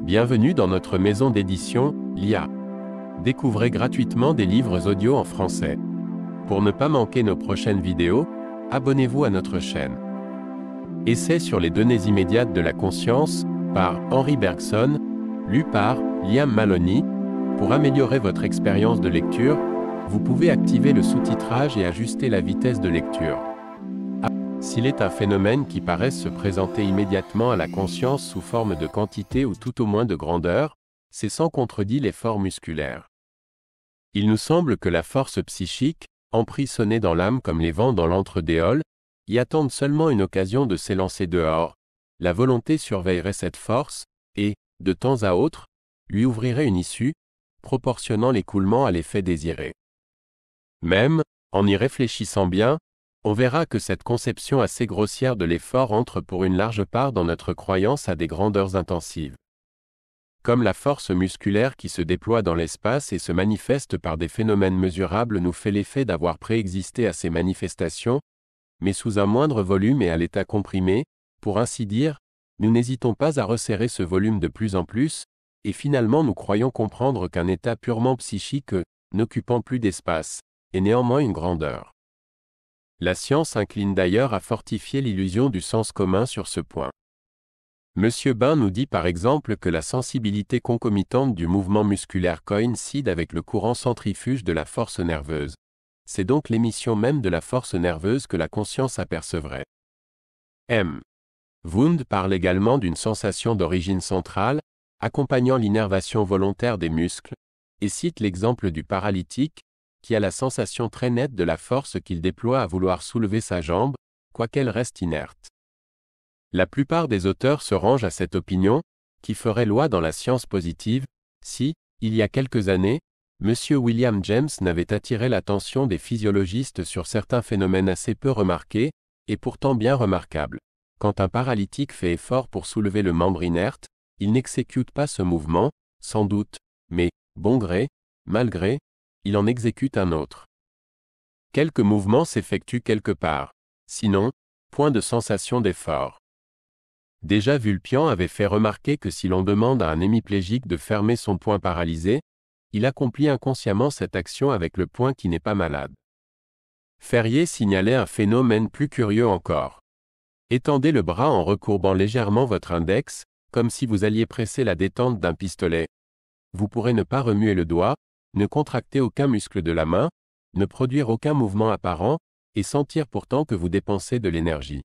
Bienvenue dans notre maison d'édition, l'IA. Découvrez gratuitement des livres audio en français. Pour ne pas manquer nos prochaines vidéos, abonnez-vous à notre chaîne. Essai sur les données immédiates de la conscience, par Henri Bergson, lu par Liam Maloney. Pour améliorer votre expérience de lecture, vous pouvez activer le sous-titrage et ajuster la vitesse de lecture. S'il est un phénomène qui paraisse se présenter immédiatement à la conscience sous forme de quantité ou tout au moins de grandeur, c'est sans contredit l'effort musculaire. Il nous semble que la force psychique, emprisonnée dans l'âme comme les vents dans l'antre-déole, y attendent seulement une occasion de s'élancer dehors. La volonté surveillerait cette force, et, de temps à autre, lui ouvrirait une issue, proportionnant l'écoulement à l'effet désiré. Même, en y réfléchissant bien, on verra que cette conception assez grossière de l'effort entre pour une large part dans notre croyance à des grandeurs intensives. Comme la force musculaire qui se déploie dans l'espace et se manifeste par des phénomènes mesurables nous fait l'effet d'avoir préexisté à ces manifestations, mais sous un moindre volume et à l'état comprimé, pour ainsi dire, nous n'hésitons pas à resserrer ce volume de plus en plus, et finalement nous croyons comprendre qu'un état purement psychique, n'occupant plus d'espace, est néanmoins une grandeur. La science incline d'ailleurs à fortifier l'illusion du sens commun sur ce point. Monsieur Bain nous dit par exemple que la sensibilité concomitante du mouvement musculaire coïncide avec le courant centrifuge de la force nerveuse. C'est donc l'émission même de la force nerveuse que la conscience apercevrait. M. Wundt parle également d'une sensation d'origine centrale, accompagnant l'innervation volontaire des muscles, et cite l'exemple du paralytique, qui a la sensation très nette de la force qu'il déploie à vouloir soulever sa jambe, quoiqu'elle reste inerte. La plupart des auteurs se rangent à cette opinion, qui ferait loi dans la science positive, si, il y a quelques années, M. William James n'avait attiré l'attention des physiologistes sur certains phénomènes assez peu remarqués, et pourtant bien remarquables. Quand un paralytique fait effort pour soulever le membre inerte, il n'exécute pas ce mouvement, sans doute, mais, bon gré, mal gré, il en exécute un autre. Quelques mouvements s'effectuent quelque part. Sinon, point de sensation d'effort. Déjà Vulpian avait fait remarquer que si l'on demande à un hémiplégique de fermer son poing paralysé, il accomplit inconsciemment cette action avec le poing qui n'est pas malade. Ferrier signalait un phénomène plus curieux encore. Étendez le bras en recourbant légèrement votre index, comme si vous alliez presser la détente d'un pistolet. Vous pourrez ne pas remuer le doigt, ne contracter aucun muscle de la main, ne produire aucun mouvement apparent, et sentir pourtant que vous dépensez de l'énergie.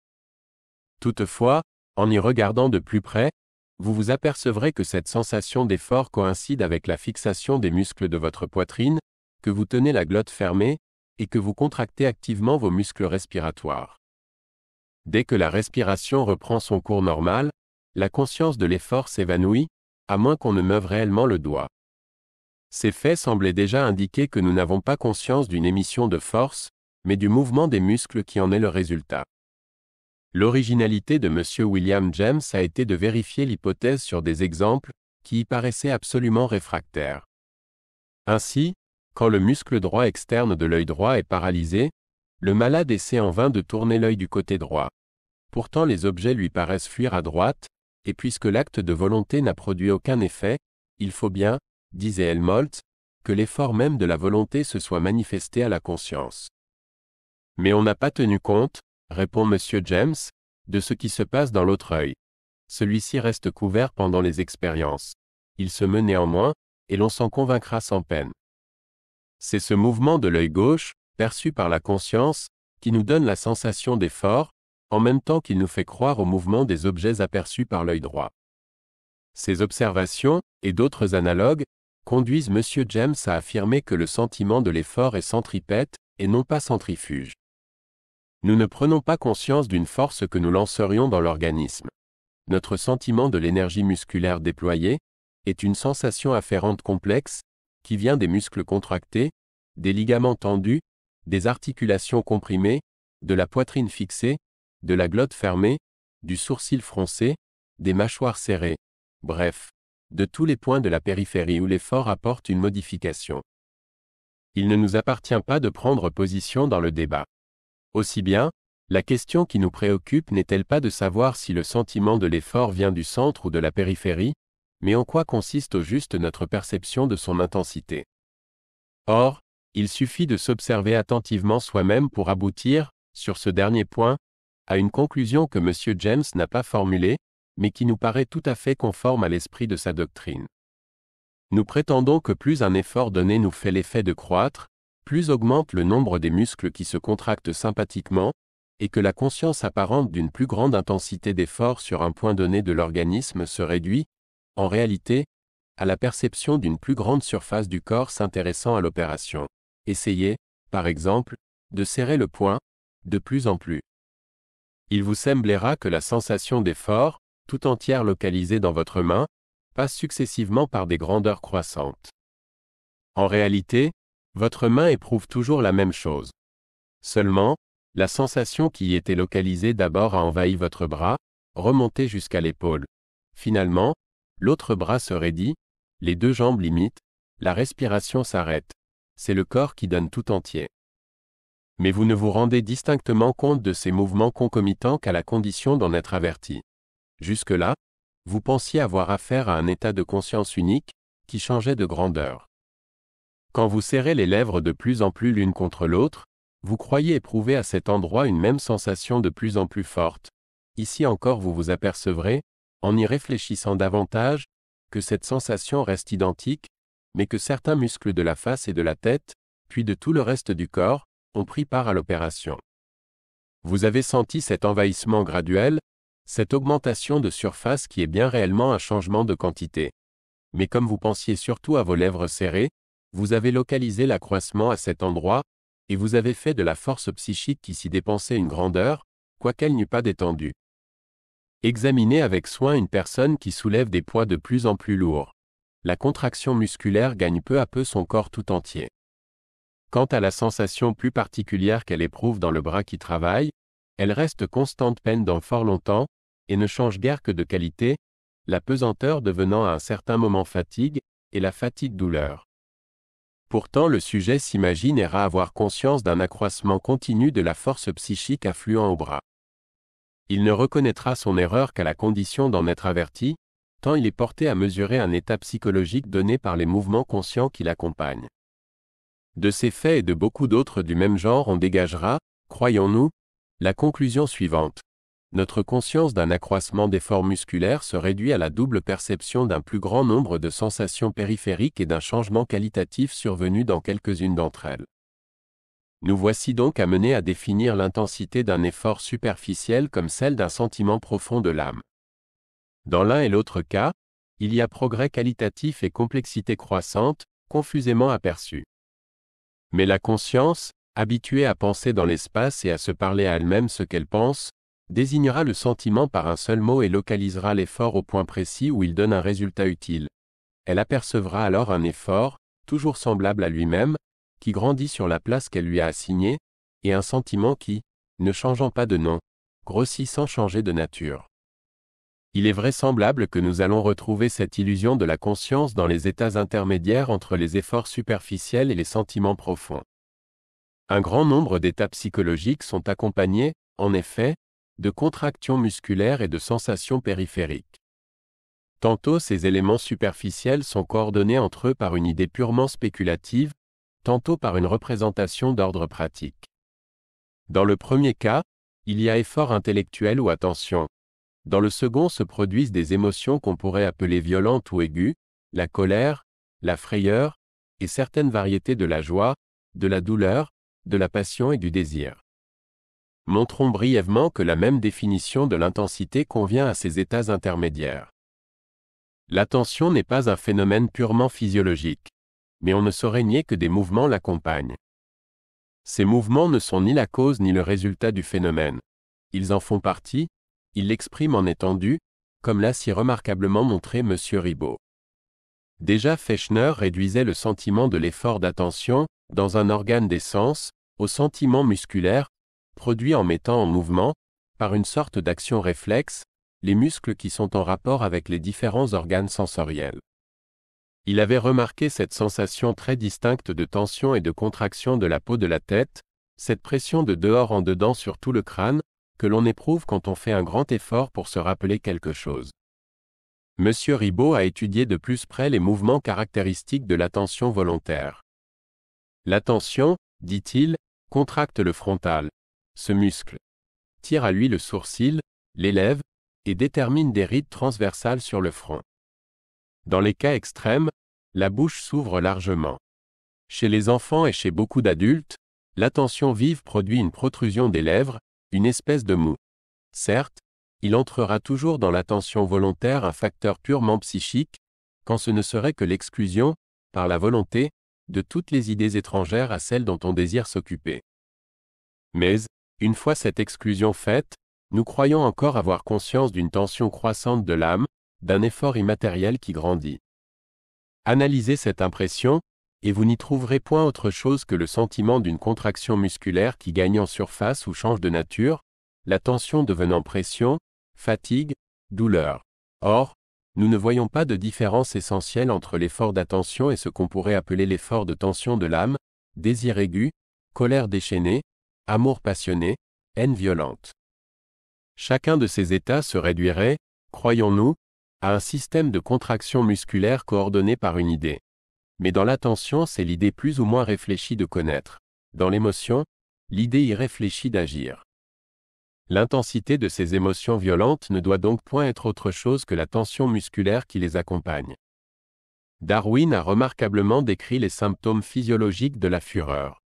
Toutefois, en y regardant de plus près, vous vous apercevrez que cette sensation d'effort coïncide avec la fixation des muscles de votre poitrine, que vous tenez la glotte fermée, et que vous contractez activement vos muscles respiratoires. Dès que la respiration reprend son cours normal, la conscience de l'effort s'évanouit, à moins qu'on ne meuve réellement le doigt. Ces faits semblaient déjà indiquer que nous n'avons pas conscience d'une émission de force, mais du mouvement des muscles qui en est le résultat. L'originalité de M. William James a été de vérifier l'hypothèse sur des exemples qui y paraissaient absolument réfractaires. Ainsi, quand le muscle droit externe de l'œil droit est paralysé, le malade essaie en vain de tourner l'œil du côté droit. Pourtant les objets lui paraissent fuir à droite, et puisque l'acte de volonté n'a produit aucun effet, il faut bien, disait Helmholtz, que l'effort même de la volonté se soit manifesté à la conscience. Mais on n'a pas tenu compte, répond M. James, de ce qui se passe dans l'autre œil. Celui-ci reste couvert pendant les expériences. Il se meut néanmoins, et l'on s'en convaincra sans peine. C'est ce mouvement de l'œil gauche, perçu par la conscience, qui nous donne la sensation d'effort, en même temps qu'il nous fait croire au mouvement des objets aperçus par l'œil droit. Ces observations, et d'autres analogues, conduisent M. James à affirmer que le sentiment de l'effort est centripète, et non pas centrifuge. Nous ne prenons pas conscience d'une force que nous lancerions dans l'organisme. Notre sentiment de l'énergie musculaire déployée est une sensation afférente complexe, qui vient des muscles contractés, des ligaments tendus, des articulations comprimées, de la poitrine fixée, de la glotte fermée, du sourcil froncé, des mâchoires serrées, bref, de tous les points de la périphérie où l'effort apporte une modification. Il ne nous appartient pas de prendre position dans le débat. Aussi bien, la question qui nous préoccupe n'est-elle pas de savoir si le sentiment de l'effort vient du centre ou de la périphérie, mais en quoi consiste au juste notre perception de son intensité? Or, il suffit de s'observer attentivement soi-même pour aboutir, sur ce dernier point, à une conclusion que M. James n'a pas formulée, mais qui nous paraît tout à fait conforme à l'esprit de sa doctrine. Nous prétendons que plus un effort donné nous fait l'effet de croître, plus augmente le nombre des muscles qui se contractent sympathiquement, et que la conscience apparente d'une plus grande intensité d'effort sur un point donné de l'organisme se réduit, en réalité, à la perception d'une plus grande surface du corps s'intéressant à l'opération. Essayez, par exemple, de serrer le poing, de plus en plus. Il vous semblera que la sensation d'effort, tout entière localisée dans votre main, passe successivement par des grandeurs croissantes. En réalité, votre main éprouve toujours la même chose. Seulement, la sensation qui y était localisée d'abord a envahi votre bras, remonté jusqu'à l'épaule. Finalement, l'autre bras se raidit, les deux jambes limitent, la respiration s'arrête. C'est le corps qui donne tout entier. Mais vous ne vous rendez distinctement compte de ces mouvements concomitants qu'à la condition d'en être averti. Jusque-là, vous pensiez avoir affaire à un état de conscience unique, qui changeait de grandeur. Quand vous serrez les lèvres de plus en plus l'une contre l'autre, vous croyez éprouver à cet endroit une même sensation de plus en plus forte. Ici encore vous vous apercevrez, en y réfléchissant davantage, que cette sensation reste identique, mais que certains muscles de la face et de la tête, puis de tout le reste du corps, ont pris part à l'opération. Vous avez senti cet envahissement graduel, cette augmentation de surface qui est bien réellement un changement de quantité. Mais comme vous pensiez surtout à vos lèvres serrées, vous avez localisé l'accroissement à cet endroit, et vous avez fait de la force psychique qui s'y dépensait une grandeur, quoiqu'elle n'eût pas d'étendue. Examinez avec soin une personne qui soulève des poids de plus en plus lourds. La contraction musculaire gagne peu à peu son corps tout entier. Quant à la sensation plus particulière qu'elle éprouve dans le bras qui travaille, elle reste constante pendant fort longtemps, et ne change guère que de qualité, la pesanteur devenant à un certain moment fatigue, et la fatigue douleur. Pourtant le sujet s'imagine ira avoir conscience d'un accroissement continu de la force psychique affluant au bras. Il ne reconnaîtra son erreur qu'à la condition d'en être averti, tant il est porté à mesurer un état psychologique donné par les mouvements conscients qui l'accompagnent. De ces faits et de beaucoup d'autres du même genre on dégagera, croyons-nous, la conclusion suivante. Notre conscience d'un accroissement d'effort musculaire se réduit à la double perception d'un plus grand nombre de sensations périphériques et d'un changement qualitatif survenu dans quelques-unes d'entre elles. Nous voici donc amenés à définir l'intensité d'un effort superficiel comme celle d'un sentiment profond de l'âme. Dans l'un et l'autre cas, il y a progrès qualitatif et complexité croissante, confusément aperçus. Mais la conscience, habituée à penser dans l'espace et à se parler à elle-même ce qu'elle pense, désignera le sentiment par un seul mot et localisera l'effort au point précis où il donne un résultat utile. Elle apercevra alors un effort, toujours semblable à lui-même, qui grandit sur la place qu'elle lui a assignée, et un sentiment qui, ne changeant pas de nom, grossit sans changer de nature. Il est vraisemblable que nous allons retrouver cette illusion de la conscience dans les états intermédiaires entre les efforts superficiels et les sentiments profonds. Un grand nombre d'états psychologiques sont accompagnés, en effet, de contractions musculaires et de sensations périphériques. Tantôt ces éléments superficiels sont coordonnés entre eux par une idée purement spéculative, tantôt par une représentation d'ordre pratique. Dans le premier cas, il y a effort intellectuel ou attention. Dans le second se produisent des émotions qu'on pourrait appeler violentes ou aiguës, la colère, la frayeur, et certaines variétés de la joie, de la douleur, de la passion et du désir. Montrons brièvement que la même définition de l'intensité convient à ces états intermédiaires. L'attention n'est pas un phénomène purement physiologique, mais on ne saurait nier que des mouvements l'accompagnent. Ces mouvements ne sont ni la cause ni le résultat du phénomène. Ils en font partie, ils l'expriment en étendue, comme l'a si remarquablement montré M. Ribot. Déjà Fechner réduisait le sentiment de l'effort d'attention, dans un organe des sens, au sentiment musculaire, produit en mettant en mouvement, par une sorte d'action réflexe, les muscles qui sont en rapport avec les différents organes sensoriels. Il avait remarqué cette sensation très distincte de tension et de contraction de la peau de la tête, cette pression de dehors en dedans sur tout le crâne, que l'on éprouve quand on fait un grand effort pour se rappeler quelque chose. M. Ribot a étudié de plus près les mouvements caractéristiques de l'attention volontaire. L'attention, dit-il, contracte le frontal, ce muscle, tire à lui le sourcil, l'élève, et détermine des rides transversales sur le front. Dans les cas extrêmes, la bouche s'ouvre largement. Chez les enfants et chez beaucoup d'adultes, l'attention vive produit une protrusion des lèvres, une espèce de moue. Certes, il entrera toujours dans l'attention volontaire un facteur purement psychique, quand ce ne serait que l'exclusion, par la volonté, de toutes les idées étrangères à celles dont on désire s'occuper. Mais, une fois cette exclusion faite, nous croyons encore avoir conscience d'une tension croissante de l'âme, d'un effort immatériel qui grandit. Analysez cette impression, et vous n'y trouverez point autre chose que le sentiment d'une contraction musculaire qui gagne en surface ou change de nature, la tension devenant pression, fatigue, douleur. Or, nous ne voyons pas de différence essentielle entre l'effort d'attention et ce qu'on pourrait appeler l'effort de tension de l'âme, désir aigu, colère déchaînée, amour passionné, haine violente. Chacun de ces états se réduirait, croyons-nous, à un système de contraction musculaire coordonné par une idée. Mais dans l'attention, c'est l'idée plus ou moins réfléchie de connaître. Dans l'émotion, l'idée irréfléchie d'agir. L'intensité de ces émotions violentes ne doit donc point être autre chose que la tension musculaire qui les accompagne. Darwin a remarquablement décrit les symptômes physiologiques de la fureur.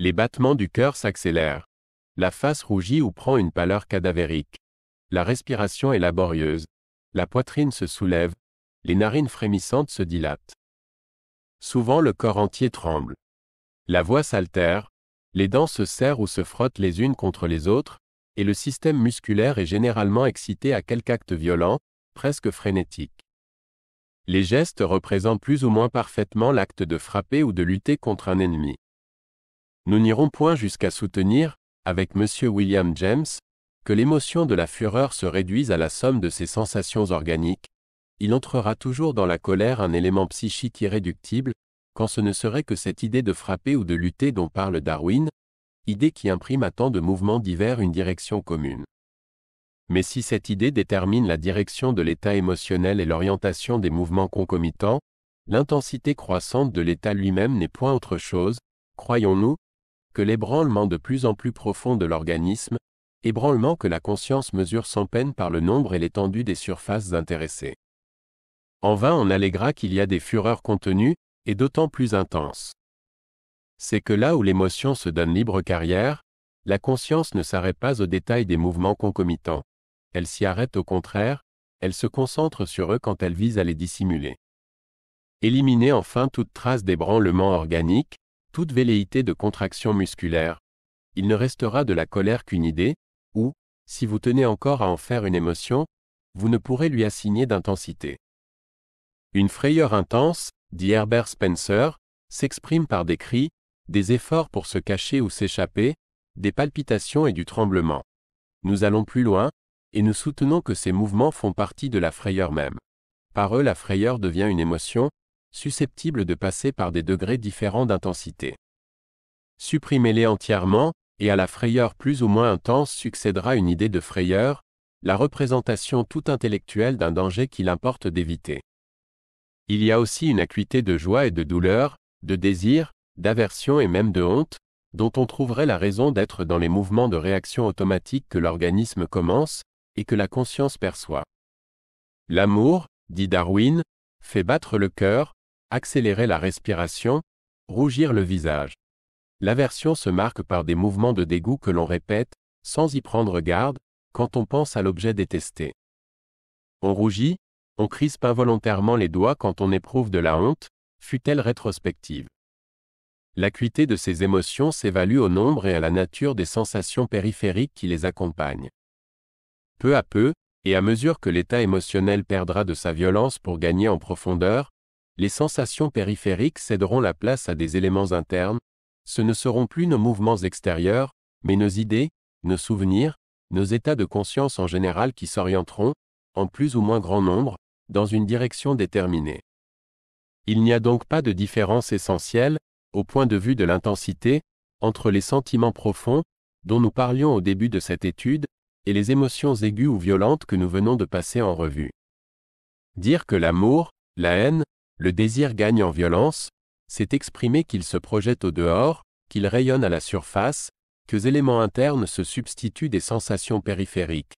Les battements du cœur s'accélèrent. La face rougit ou prend une pâleur cadavérique. La respiration est laborieuse. La poitrine se soulève. Les narines frémissantes se dilatent. Souvent le corps entier tremble. La voix s'altère. Les dents se serrent ou se frottent les unes contre les autres, et le système musculaire est généralement excité à quelque acte violent, presque frénétique. Les gestes représentent plus ou moins parfaitement l'acte de frapper ou de lutter contre un ennemi. Nous n'irons point jusqu'à soutenir, avec M. William James, que l'émotion de la fureur se réduise à la somme de ses sensations organiques. Il entrera toujours dans la colère un élément psychique irréductible, quand ce ne serait que cette idée de frapper ou de lutter dont parle Darwin, idée qui imprime à tant de mouvements divers une direction commune. Mais si cette idée détermine la direction de l'état émotionnel et l'orientation des mouvements concomitants, l'intensité croissante de l'état lui-même n'est point autre chose, croyons-nous, que l'ébranlement de plus en plus profond de l'organisme, ébranlement que la conscience mesure sans peine par le nombre et l'étendue des surfaces intéressées. En vain on alléguera qu'il y a des fureurs contenues, et d'autant plus intenses. C'est que là où l'émotion se donne libre carrière, la conscience ne s'arrête pas aux détails des mouvements concomitants. Elle s'y arrête au contraire, elle se concentre sur eux quand elle vise à les dissimuler. Éliminer enfin toute trace d'ébranlement organique, toute velléité de contraction musculaire. Il ne restera de la colère qu'une idée, ou, si vous tenez encore à en faire une émotion, vous ne pourrez lui assigner d'intensité. Une frayeur intense, dit Herbert Spencer, s'exprime par des cris, des efforts pour se cacher ou s'échapper, des palpitations et du tremblement. Nous allons plus loin, et nous soutenons que ces mouvements font partie de la frayeur même. Par eux la frayeur devient une émotion, susceptible de passer par des degrés différents d'intensité. Supprimez-les entièrement, et à la frayeur plus ou moins intense succédera une idée de frayeur, la représentation toute intellectuelle d'un danger qu'il importe d'éviter. Il y a aussi une acuité de joie et de douleur, de désir, d'aversion et même de honte, dont on trouverait la raison d'être dans les mouvements de réaction automatique que l'organisme commence, et que la conscience perçoit. L'amour, dit Darwin, fait battre le cœur, accélérer la respiration, rougir le visage. L'aversion se marque par des mouvements de dégoût que l'on répète, sans y prendre garde, quand on pense à l'objet détesté. On rougit, on crispe involontairement les doigts quand on éprouve de la honte, fût-elle rétrospective. L'acuité de ces émotions s'évalue au nombre et à la nature des sensations périphériques qui les accompagnent. Peu à peu, et à mesure que l'état émotionnel perdra de sa violence pour gagner en profondeur, les sensations périphériques céderont la place à des éléments internes, ce ne seront plus nos mouvements extérieurs, mais nos idées, nos souvenirs, nos états de conscience en général qui s'orienteront, en plus ou moins grand nombre, dans une direction déterminée. Il n'y a donc pas de différence essentielle, au point de vue de l'intensité, entre les sentiments profonds, dont nous parlions au début de cette étude, et les émotions aiguës ou violentes que nous venons de passer en revue. Dire que l'amour, la haine, le désir gagnent en violence, c'est exprimer qu'ils se projettent au dehors, qu'ils rayonnent à la surface, que les éléments internes se substituent des sensations périphériques.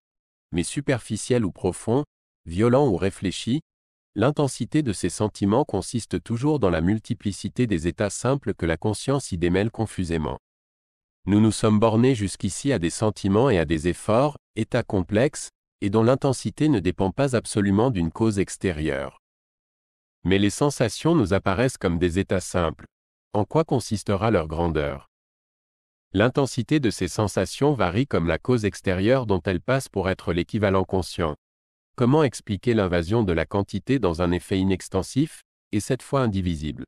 Mais superficiels ou profonds, violents ou réfléchis, l'intensité de ces sentiments consiste toujours dans la multiplicité des états simples que la conscience y démêle confusément. Nous nous sommes bornés jusqu'ici à des sentiments et à des efforts, états complexes, et dont l'intensité ne dépend pas absolument d'une cause extérieure. Mais les sensations nous apparaissent comme des états simples. En quoi consistera leur grandeur? L'intensité de ces sensations varie comme la cause extérieure dont elles passent pour être l'équivalent conscient. Comment expliquer l'invasion de la quantité dans un effet inextensif, et cette fois indivisible?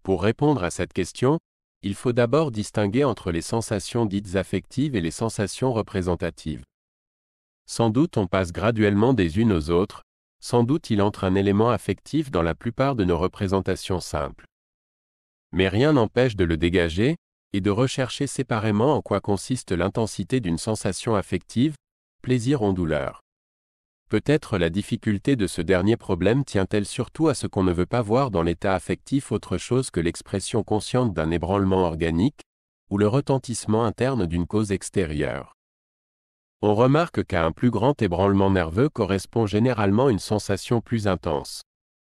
Pour répondre à cette question, il faut d'abord distinguer entre les sensations dites affectives et les sensations représentatives. Sans doute on passe graduellement des unes aux autres, sans doute il entre un élément affectif dans la plupart de nos représentations simples. Mais rien n'empêche de le dégager, et de rechercher séparément en quoi consiste l'intensité d'une sensation affective, plaisir ou douleur. Peut-être la difficulté de ce dernier problème tient-elle surtout à ce qu'on ne veut pas voir dans l'état affectif autre chose que l'expression consciente d'un ébranlement organique, ou le retentissement interne d'une cause extérieure. On remarque qu'à un plus grand ébranlement nerveux correspond généralement une sensation plus intense.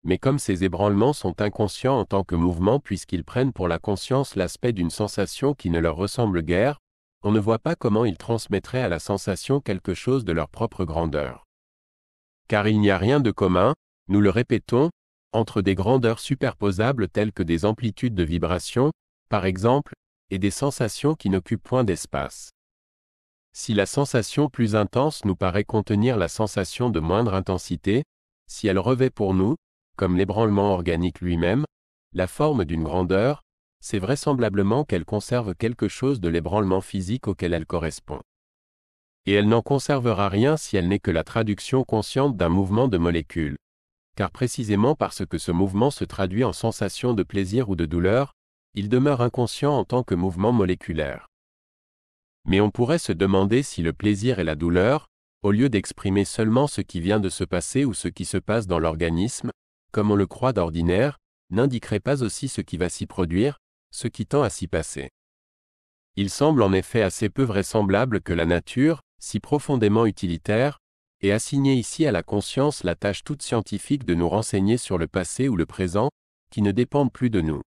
Mais comme ces ébranlements sont inconscients en tant que mouvement puisqu'ils prennent pour la conscience l'aspect d'une sensation qui ne leur ressemble guère, on ne voit pas comment ils transmettraient à la sensation quelque chose de leur propre grandeur. Car il n'y a rien de commun, nous le répétons, entre des grandeurs superposables telles que des amplitudes de vibration, par exemple, et des sensations qui n'occupent point d'espace. Si la sensation plus intense nous paraît contenir la sensation de moindre intensité, si elle revêt pour nous, comme l'ébranlement organique lui-même, la forme d'une grandeur, c'est vraisemblablement qu'elle conserve quelque chose de l'ébranlement physique auquel elle correspond. Et elle n'en conservera rien si elle n'est que la traduction consciente d'un mouvement de molécules. Car précisément parce que ce mouvement se traduit en sensation de plaisir ou de douleur, il demeure inconscient en tant que mouvement moléculaire. Mais on pourrait se demander si le plaisir et la douleur, au lieu d'exprimer seulement ce qui vient de se passer ou ce qui se passe dans l'organisme, comme on le croit d'ordinaire, n'indiqueraient pas aussi ce qui va s'y produire, ce qui tend à s'y passer. Il semble en effet assez peu vraisemblable que la nature, si profondément utilitaire, ait assigné ici à la conscience la tâche toute scientifique de nous renseigner sur le passé ou le présent, qui ne dépendent plus de nous.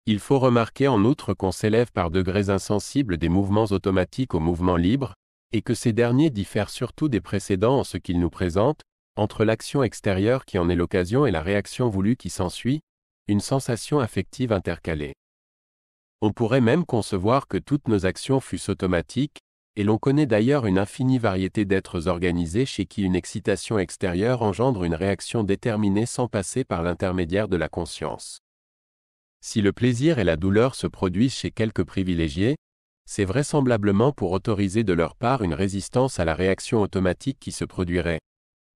Il faut remarquer en outre qu'on s'élève par degrés insensibles des mouvements automatiques aux mouvements libres, et que ces derniers diffèrent surtout des précédents en ce qu'ils nous présentent, entre l'action extérieure qui en est l'occasion et la réaction voulue qui s'ensuit, une sensation affective intercalée. On pourrait même concevoir que toutes nos actions fussent automatiques, et l'on connaît d'ailleurs une infinie variété d'êtres organisés chez qui une excitation extérieure engendre une réaction déterminée sans passer par l'intermédiaire de la conscience. Si le plaisir et la douleur se produisent chez quelques privilégiés, c'est vraisemblablement pour autoriser de leur part une résistance à la réaction automatique qui se produirait,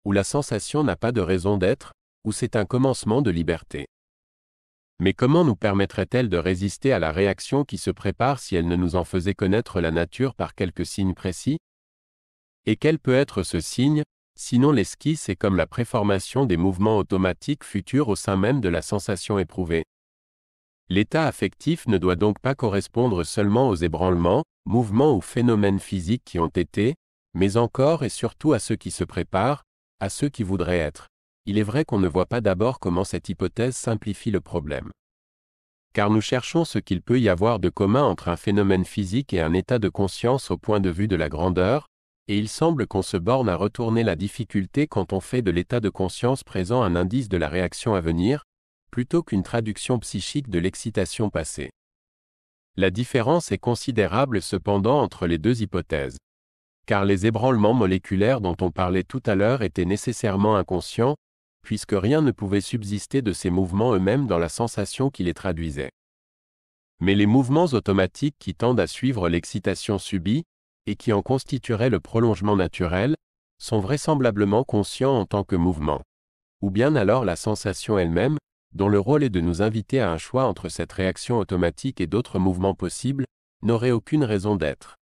où la sensation n'a pas de raison d'être, où c'est un commencement de liberté. Mais comment nous permettrait-elle de résister à la réaction qui se prépare si elle ne nous en faisait connaître la nature par quelques signes précis? Et quel peut être ce signe, sinon l'esquisse et comme la préformation des mouvements automatiques futurs au sein même de la sensation éprouvée? L'état affectif ne doit donc pas correspondre seulement aux ébranlements, mouvements ou phénomènes physiques qui ont été, mais encore et surtout à ceux qui se préparent, à ceux qui voudraient être. Il est vrai qu'on ne voit pas d'abord comment cette hypothèse simplifie le problème. Car nous cherchons ce qu'il peut y avoir de commun entre un phénomène physique et un état de conscience au point de vue de la grandeur, et il semble qu'on se borne à retourner la difficulté quand on fait de l'état de conscience présent un indice de la réaction à venir, plutôt qu'une traduction psychique de l'excitation passée. La différence est considérable cependant entre les deux hypothèses. Car les ébranlements moléculaires dont on parlait tout à l'heure étaient nécessairement inconscients, puisque rien ne pouvait subsister de ces mouvements eux-mêmes dans la sensation qui les traduisait. Mais les mouvements automatiques qui tendent à suivre l'excitation subie, et qui en constitueraient le prolongement naturel, sont vraisemblablement conscients en tant que mouvement. Ou bien alors la sensation elle-même, dont le rôle est de nous inviter à un choix entre cette réaction automatique et d'autres mouvements possibles, n'aurait aucune raison d'être.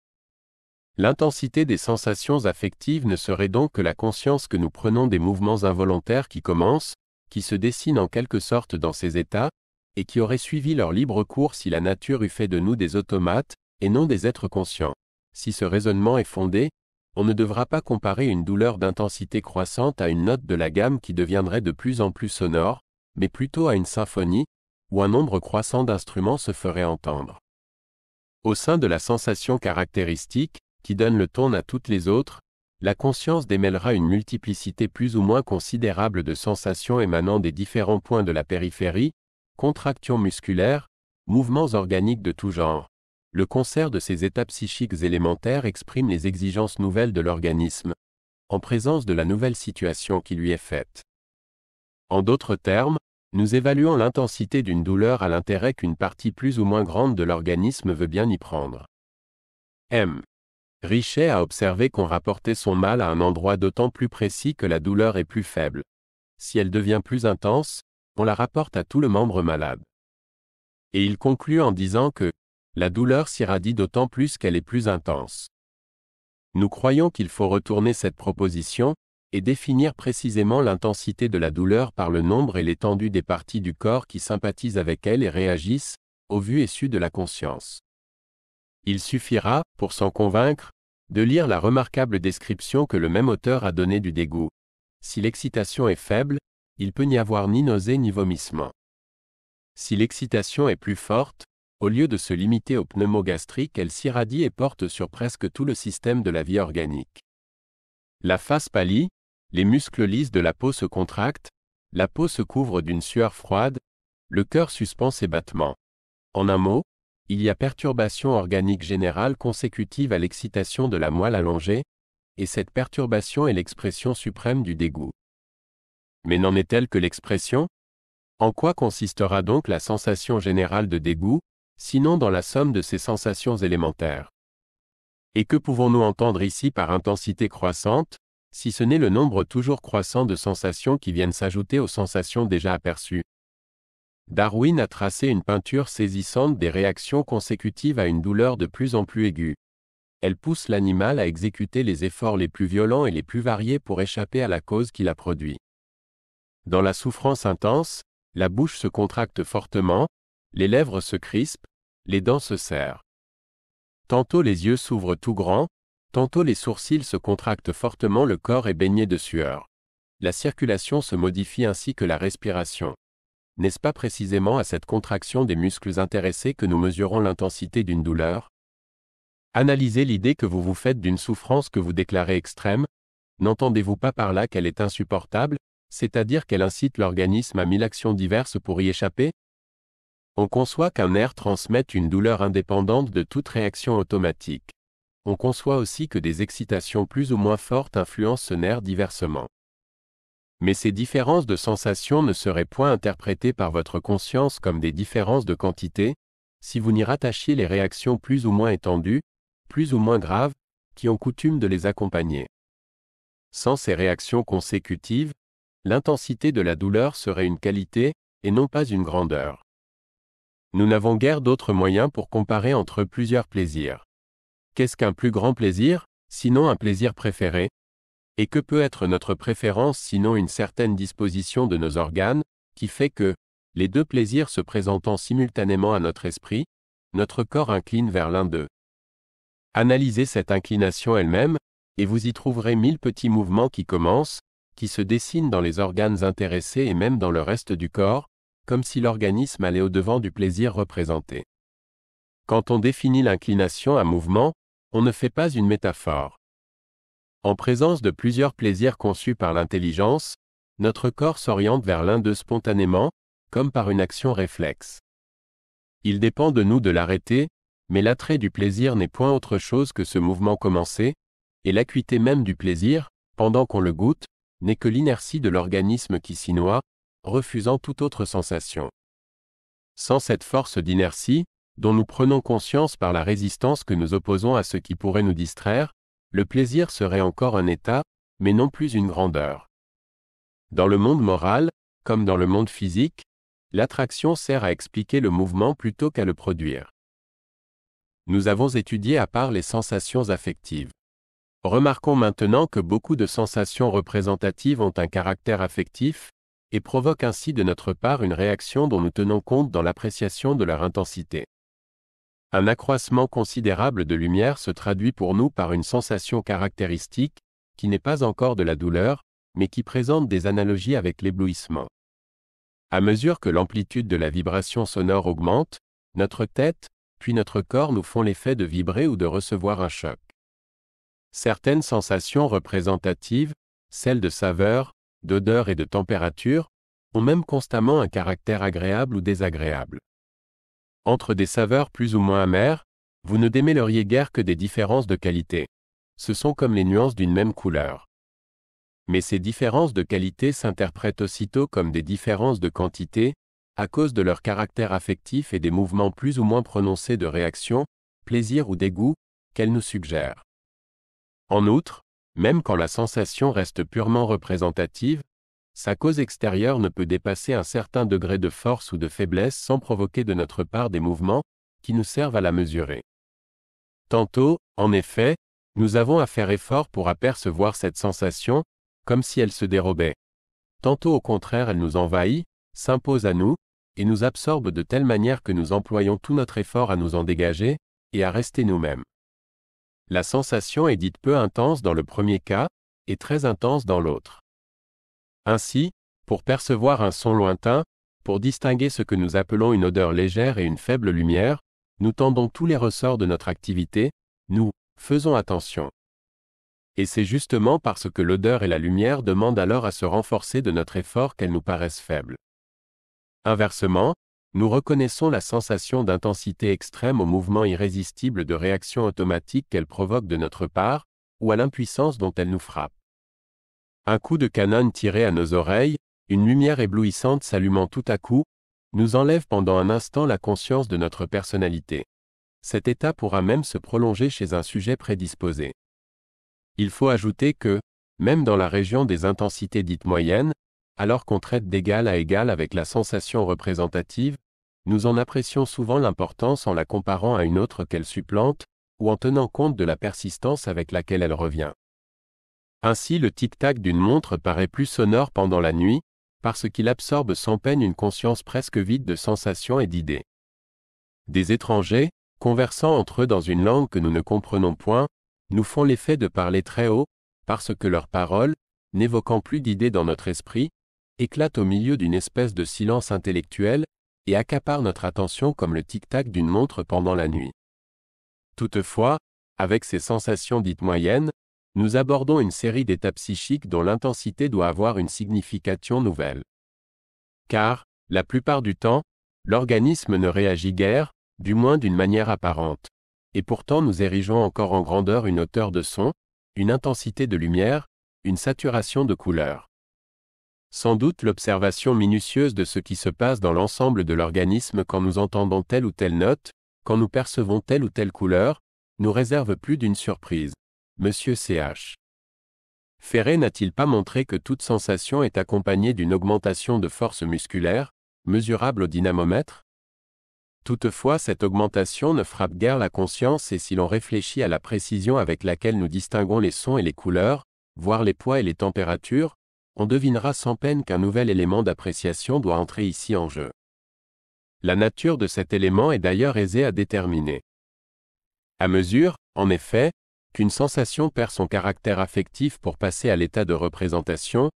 L'intensité des sensations affectives ne serait donc que la conscience que nous prenons des mouvements involontaires qui commencent, qui se dessinent en quelque sorte dans ces états, et qui auraient suivi leur libre cours si la nature eût fait de nous des automates, et non des êtres conscients. Si ce raisonnement est fondé, on ne devra pas comparer une douleur d'intensité croissante à une note de la gamme qui deviendrait de plus en plus sonore, mais plutôt à une symphonie, où un nombre croissant d'instruments se ferait entendre. Au sein de la sensation caractéristique, qui donne le ton à toutes les autres, la conscience démêlera une multiplicité plus ou moins considérable de sensations émanant des différents points de la périphérie, contractions musculaires, mouvements organiques de tout genre. Le concert de ces états psychiques élémentaires exprime les exigences nouvelles de l'organisme, en présence de la nouvelle situation qui lui est faite. En d'autres termes, nous évaluons l'intensité d'une douleur à l'intérêt qu'une partie plus ou moins grande de l'organisme veut bien y prendre. M. Richet a observé qu'on rapportait son mal à un endroit d'autant plus précis que la douleur est plus faible. Si elle devient plus intense, on la rapporte à tout le membre malade. Et il conclut en disant que la douleur s'irradie d'autant plus qu'elle est plus intense. Nous croyons qu'il faut retourner cette proposition, et définir précisément l'intensité de la douleur par le nombre et l'étendue des parties du corps qui sympathisent avec elle et réagissent, au vu et su de la conscience. Il suffira, pour s'en convaincre, de lire la remarquable description que le même auteur a donnée du dégoût. Si l'excitation est faible, il peut n'y avoir ni nausée ni vomissement. Si l'excitation est plus forte, au lieu de se limiter au pneumogastrique, elle s'irradie et porte sur presque tout le système de la vie organique. La face pâlit, les muscles lisses de la peau se contractent, la peau se couvre d'une sueur froide, le cœur suspend ses battements. En un mot, il y a perturbation organique générale consécutive à l'excitation de la moelle allongée, et cette perturbation est l'expression suprême du dégoût. Mais n'en est-elle que l'expression? En quoi consistera donc la sensation générale de dégoût, sinon dans la somme de ces sensations élémentaires? Et que pouvons-nous entendre ici par intensité croissante, si ce n'est le nombre toujours croissant de sensations qui viennent s'ajouter aux sensations déjà aperçues? Darwin a tracé une peinture saisissante des réactions consécutives à une douleur de plus en plus aiguë. Elle pousse l'animal à exécuter les efforts les plus violents et les plus variés pour échapper à la cause qui l'a produit. Dans la souffrance intense, la bouche se contracte fortement, les lèvres se crispent, les dents se serrent. Tantôt les yeux s'ouvrent tout grands, tantôt les sourcils se contractent fortement, le corps est baigné de sueur. La circulation se modifie ainsi que la respiration. N'est-ce pas précisément à cette contraction des muscles intéressés que nous mesurons l'intensité d'une douleur? Analysez l'idée que vous vous faites d'une souffrance que vous déclarez extrême. N'entendez-vous pas par là qu'elle est insupportable, c'est-à-dire qu'elle incite l'organisme à 1000 actions diverses pour y échapper? On conçoit qu'un nerf transmette une douleur indépendante de toute réaction automatique. On conçoit aussi que des excitations plus ou moins fortes influencent ce nerf diversement. Mais ces différences de sensations ne seraient point interprétées par votre conscience comme des différences de quantité, si vous n'y rattachiez les réactions plus ou moins étendues, plus ou moins graves, qui ont coutume de les accompagner. Sans ces réactions consécutives, l'intensité de la douleur serait une qualité, et non pas une grandeur. Nous n'avons guère d'autres moyens pour comparer entre plusieurs plaisirs. Qu'est-ce qu'un plus grand plaisir, sinon un plaisir préféré? Et que peut être notre préférence sinon une certaine disposition de nos organes, qui fait que, les deux plaisirs se présentant simultanément à notre esprit, notre corps incline vers l'un d'eux. Analysez cette inclination elle-même, et vous y trouverez 1000 petits mouvements qui commencent, qui se dessinent dans les organes intéressés et même dans le reste du corps, comme si l'organisme allait au-devant du plaisir représenté. Quand on définit l'inclination à mouvement, on ne fait pas une métaphore. En présence de plusieurs plaisirs conçus par l'intelligence, notre corps s'oriente vers l'un d'eux spontanément, comme par une action réflexe. Il dépend de nous de l'arrêter, mais l'attrait du plaisir n'est point autre chose que ce mouvement commencé, et l'acuité même du plaisir, pendant qu'on le goûte, n'est que l'inertie de l'organisme qui s'y noie, refusant toute autre sensation. Sans cette force d'inertie, dont nous prenons conscience par la résistance que nous opposons à ce qui pourrait nous distraire, le plaisir serait encore un état, mais non plus une grandeur. Dans le monde moral, comme dans le monde physique, l'attraction sert à expliquer le mouvement plutôt qu'à le produire. Nous avons étudié à part les sensations affectives. Remarquons maintenant que beaucoup de sensations représentatives ont un caractère affectif, et provoquent ainsi de notre part une réaction dont nous tenons compte dans l'appréciation de leur intensité. Un accroissement considérable de lumière se traduit pour nous par une sensation caractéristique, qui n'est pas encore de la douleur, mais qui présente des analogies avec l'éblouissement. À mesure que l'amplitude de la vibration sonore augmente, notre tête, puis notre corps nous font l'effet de vibrer ou de recevoir un choc. Certaines sensations représentatives, celles de saveur, d'odeur et de température, ont même constamment un caractère agréable ou désagréable. Entre des saveurs plus ou moins amères, vous ne démêleriez guère que des différences de qualité. Ce sont comme les nuances d'une même couleur. Mais ces différences de qualité s'interprètent aussitôt comme des différences de quantité, à cause de leur caractère affectif et des mouvements plus ou moins prononcés de réaction, plaisir ou dégoût, qu'elles nous suggèrent. En outre, même quand la sensation reste purement représentative, sa cause extérieure ne peut dépasser un certain degré de force ou de faiblesse sans provoquer de notre part des mouvements qui nous servent à la mesurer. Tantôt, en effet, nous avons à faire effort pour apercevoir cette sensation, comme si elle se dérobait. Tantôt au contraire elle nous envahit, s'impose à nous, et nous absorbe de telle manière que nous employons tout notre effort à nous en dégager, et à rester nous-mêmes. La sensation est dite peu intense dans le premier cas, et très intense dans l'autre. Ainsi, pour percevoir un son lointain, pour distinguer ce que nous appelons une odeur légère et une faible lumière, nous tendons tous les ressorts de notre activité, nous faisons attention. Et c'est justement parce que l'odeur et la lumière demandent alors à se renforcer de notre effort qu'elles nous paraissent faibles. Inversement, nous reconnaissons la sensation d'intensité extrême au mouvement irrésistible de réaction automatique qu'elle provoque de notre part, ou à l'impuissance dont elle nous frappe. Un coup de canon tiré à nos oreilles, une lumière éblouissante s'allumant tout à coup, nous enlève pendant un instant la conscience de notre personnalité. Cet état pourra même se prolonger chez un sujet prédisposé. Il faut ajouter que, même dans la région des intensités dites moyennes, alors qu'on traite d'égal à égal avec la sensation représentative, nous en apprécions souvent l'importance en la comparant à une autre qu'elle supplante, ou en tenant compte de la persistance avec laquelle elle revient. Ainsi le tic-tac d'une montre paraît plus sonore pendant la nuit, parce qu'il absorbe sans peine une conscience presque vide de sensations et d'idées. Des étrangers, conversant entre eux dans une langue que nous ne comprenons point, nous font l'effet de parler très haut, parce que leurs paroles, n'évoquant plus d'idées dans notre esprit, éclatent au milieu d'une espèce de silence intellectuel, et accaparent notre attention comme le tic-tac d'une montre pendant la nuit. Toutefois, avec ces sensations dites moyennes, nous abordons une série d'états psychiques dont l'intensité doit avoir une signification nouvelle. Car, la plupart du temps, l'organisme ne réagit guère, du moins d'une manière apparente. Et pourtant nous érigeons encore en grandeur une hauteur de son, une intensité de lumière, une saturation de couleur. Sans doute l'observation minutieuse de ce qui se passe dans l'ensemble de l'organisme quand nous entendons telle ou telle note, quand nous percevons telle ou telle couleur, nous réserve plus d'une surprise. Monsieur Ch. Ferré n'a-t-il pas montré que toute sensation est accompagnée d'une augmentation de force musculaire, mesurable au dynamomètre? Toutefois cette augmentation ne frappe guère la conscience et si l'on réfléchit à la précision avec laquelle nous distinguons les sons et les couleurs, voire les poids et les températures, on devinera sans peine qu'un nouvel élément d'appréciation doit entrer ici en jeu. La nature de cet élément est d'ailleurs aisée à déterminer. À mesure, en effet, qu'une sensation perd son caractère affectif pour passer à l'état de représentation,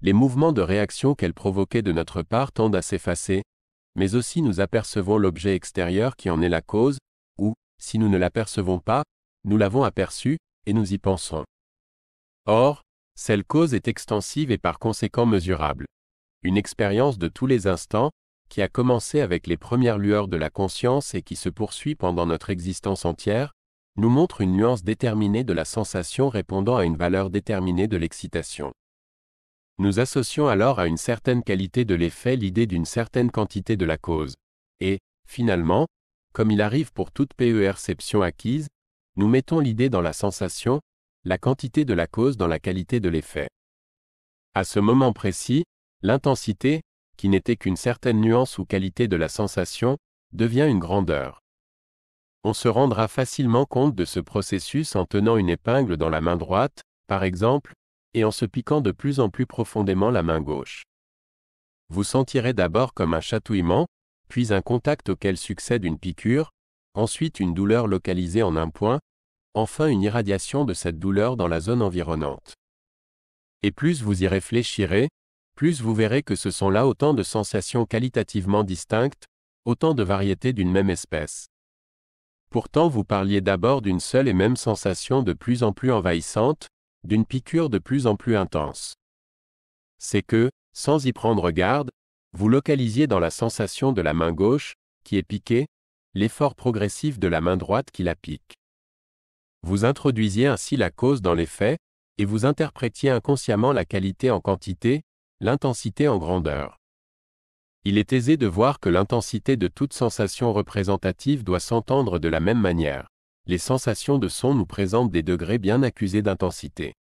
les mouvements de réaction qu'elle provoquait de notre part tendent à s'effacer, mais aussi nous apercevons l'objet extérieur qui en est la cause, ou, si nous ne l'apercevons pas, nous l'avons aperçu, et nous y pensons. Or, cette cause est extensive et par conséquent mesurable. Une expérience de tous les instants, qui a commencé avec les premières lueurs de la conscience et qui se poursuit pendant notre existence entière, nous montre une nuance déterminée de la sensation répondant à une valeur déterminée de l'excitation. Nous associons alors à une certaine qualité de l'effet l'idée d'une certaine quantité de la cause. Et, finalement, comme il arrive pour toute perception acquise, nous mettons l'idée dans la sensation, la quantité de la cause dans la qualité de l'effet. À ce moment précis, l'intensité, qui n'était qu'une certaine nuance ou qualité de la sensation, devient une grandeur. On se rendra facilement compte de ce processus en tenant une épingle dans la main droite, par exemple, et en se piquant de plus en plus profondément la main gauche. Vous sentirez d'abord comme un chatouillement, puis un contact auquel succède une piqûre, ensuite une douleur localisée en un point, enfin une irradiation de cette douleur dans la zone environnante. Et plus vous y réfléchirez, plus vous verrez que ce sont là autant de sensations qualitativement distinctes, autant de variétés d'une même espèce. Pourtant vous parliez d'abord d'une seule et même sensation de plus en plus envahissante, d'une piqûre de plus en plus intense. C'est que, sans y prendre garde, vous localisiez dans la sensation de la main gauche, qui est piquée, l'effort progressif de la main droite qui la pique. Vous introduisiez ainsi la cause dans les faits, et vous interprétiez inconsciemment la qualité en quantité, l'intensité en grandeur. Il est aisé de voir que l'intensité de toute sensation représentative doit s'entendre de la même manière. Les sensations de son nous présentent des degrés bien accusés d'intensité.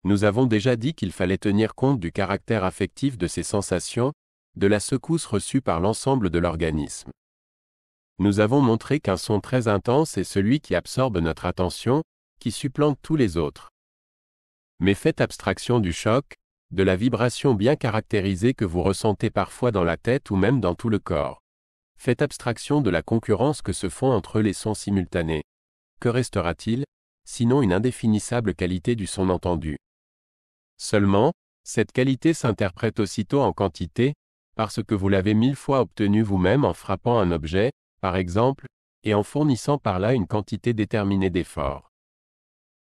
Nous avons déjà dit qu'il fallait tenir compte du caractère affectif de ces sensations, de la secousse reçue par l'ensemble de l'organisme. Nous avons montré qu'un son très intense est celui qui absorbe notre attention, qui supplante tous les autres. Mais faites abstraction du choc, de la vibration bien caractérisée que vous ressentez parfois dans la tête ou même dans tout le corps. Faites abstraction de la concurrence que se font entre eux les sons simultanés. Que restera-t-il, sinon une indéfinissable qualité du son entendu? Seulement, cette qualité s'interprète aussitôt en quantité, parce que vous l'avez 1000 fois obtenue vous-même en frappant un objet, par exemple, et en fournissant par là une quantité déterminée d'efforts.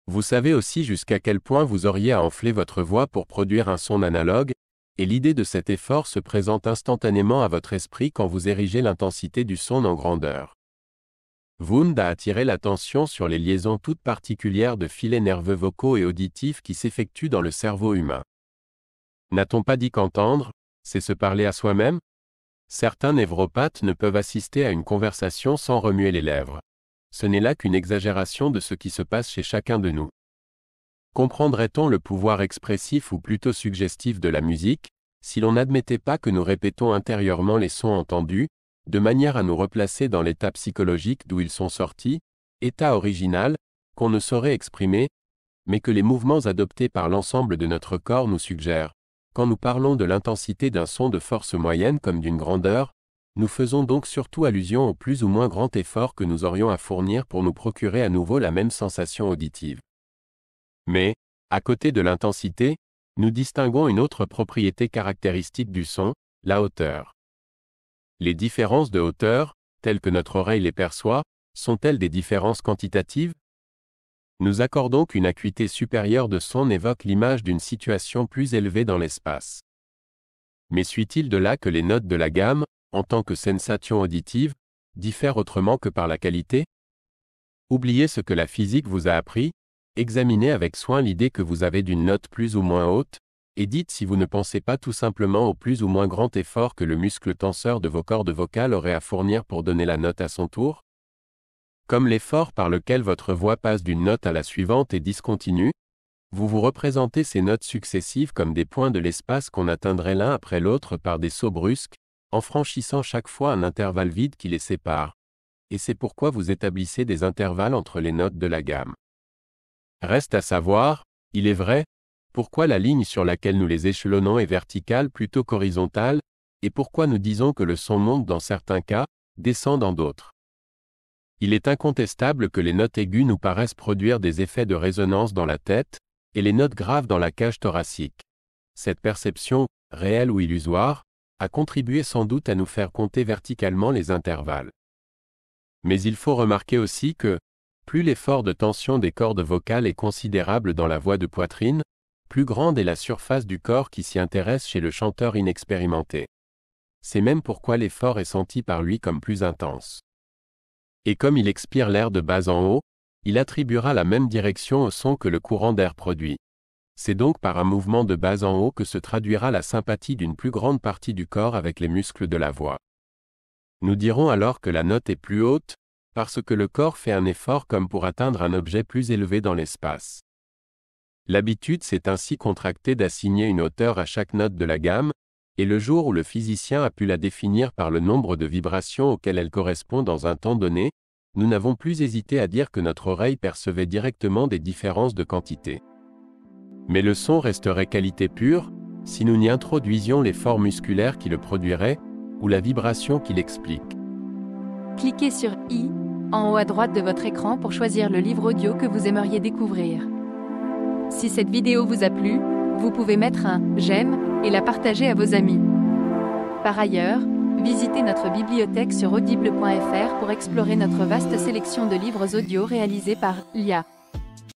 Vous savez aussi jusqu'à quel point vous auriez à enfler votre voix pour produire un son analogue, et l'idée de cet effort se présente instantanément à votre esprit quand vous érigez l'intensité du son en grandeur. Wundt a attiré l'attention sur les liaisons toutes particulières de filets nerveux vocaux et auditifs qui s'effectuent dans le cerveau humain. N'a-t-on pas dit qu'entendre, c'est se parler à soi-même? Certains névropathes ne peuvent assister à une conversation sans remuer les lèvres. Ce n'est là qu'une exagération de ce qui se passe chez chacun de nous. Comprendrait-on le pouvoir expressif ou plutôt suggestif de la musique, si l'on n'admettait pas que nous répétons intérieurement les sons entendus, de manière à nous replacer dans l'état psychologique d'où ils sont sortis, état original, qu'on ne saurait exprimer, mais que les mouvements adoptés par l'ensemble de notre corps nous suggèrent. Quand nous parlons de l'intensité d'un son de force moyenne comme d'une grandeur, nous faisons donc surtout allusion au plus ou moins grand effort que nous aurions à fournir pour nous procurer à nouveau la même sensation auditive. Mais, à côté de l'intensité, nous distinguons une autre propriété caractéristique du son, la hauteur. Les différences de hauteur, telles que notre oreille les perçoit, sont-elles des différences quantitatives? Nous accordons qu'une acuité supérieure de son évoque l'image d'une situation plus élevée dans l'espace. Mais suit-il de là que les notes de la gamme, en tant que sensation auditive, diffèrent autrement que par la qualité? Oubliez ce que la physique vous a appris, examinez avec soin l'idée que vous avez d'une note plus ou moins haute, et dites si vous ne pensez pas tout simplement au plus ou moins grand effort que le muscle tenseur de vos cordes vocales aurait à fournir pour donner la note à son tour. Comme l'effort par lequel votre voix passe d'une note à la suivante est discontinu, vous vous représentez ces notes successives comme des points de l'espace qu'on atteindrait l'un après l'autre par des sauts brusques, en franchissant chaque fois un intervalle vide qui les sépare. Et c'est pourquoi vous établissez des intervalles entre les notes de la gamme. Reste à savoir, il est vrai, pourquoi la ligne sur laquelle nous les échelonnons est verticale plutôt qu'horizontale, et pourquoi nous disons que le son monte dans certains cas, descend dans d'autres. Il est incontestable que les notes aiguës nous paraissent produire des effets de résonance dans la tête, et les notes graves dans la cage thoracique. Cette perception, réelle ou illusoire, a contribué sans doute à nous faire compter verticalement les intervalles. Mais il faut remarquer aussi que, plus l'effort de tension des cordes vocales est considérable dans la voix de poitrine, plus grande est la surface du corps qui s'y intéresse chez le chanteur inexpérimenté. C'est même pourquoi l'effort est senti par lui comme plus intense. Et comme il expire l'air de bas en haut, il attribuera la même direction au son que le courant d'air produit. C'est donc par un mouvement de bas en haut que se traduira la sympathie d'une plus grande partie du corps avec les muscles de la voix. Nous dirons alors que la note est plus haute, parce que le corps fait un effort comme pour atteindre un objet plus élevé dans l'espace. L'habitude s'est ainsi contractée d'assigner une hauteur à chaque note de la gamme, et le jour où le physicien a pu la définir par le nombre de vibrations auxquelles elle correspond dans un temps donné, nous n'avons plus hésité à dire que notre oreille percevait directement des différences de quantité. Mais le son resterait qualité pure, si nous n'y introduisions l'effort musculaire qui le produirait, ou la vibration qui l'explique. Cliquez sur « I » en haut à droite de votre écran pour choisir le livre audio que vous aimeriez découvrir. Si cette vidéo vous a plu, vous pouvez mettre un « j'aime » et la partager à vos amis. Par ailleurs, visitez notre bibliothèque sur audible.fr pour explorer notre vaste sélection de livres audio réalisés par l'IA.